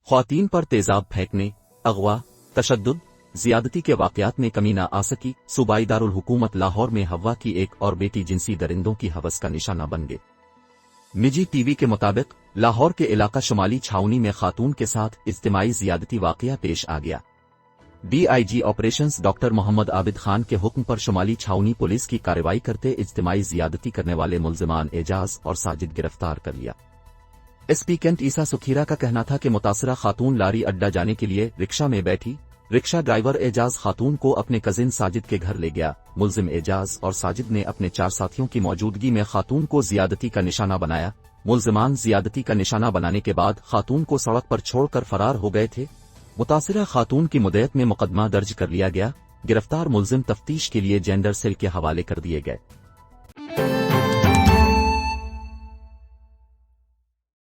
خواتین پر تیزاب پھینکنے، اغوا، تشدد، زیادتی کے واقعات میں کمی نہ آ سکی۔ صوبائی دارالحکومت لاہور میں ہوا کی ایک اور بیٹی جنسی درندوں کی ہوس کا نشانہ بن گئی۔ نجی ٹی وی کے مطابق لاہور کے علاقہ شمالی چھاؤنی میں خاتون کے ساتھ اجتماعی زیادتی واقعہ پیش آ گیا۔ D I G operations doctor Muhammad Abid Khan کے حکم پر شمالی چھاؤنی پولیس کی کارروائی کرتے اجتماعی زیادتی کرنے والے ملزمان اعجاز اور ساجد گرفتار کر لیا۔ ایس پی کینٹ عیسیٰ سکھیرا کا کہنا تھا کہ متاثرہ خاتون لاری اڈا جانے کے لیے رکشہ میں بیٹھی۔ رکشہ ڈرائیور اعجاز خاتون کو اپنے کزن ساجد کے گھر لے گیا۔ ملزم اعجاز اور ساجد نے اپنے 4 ساتھیوں کی موجودگی میں خاتون کو زیادتی کا نشانہ بنایا۔ ملزمان زیادتی کا نشانہ بنانے کے بعد خاتون کو سڑک پر چھوڑ کر فرار ہو گئے تھے۔ متاثرہ خاتون کی مدعیت میں مقدمہ درج کر لیا گیا۔ گرفتار ملزم تفتیش کے لیے جینڈر سیل کے حوالے کر دیے گئے۔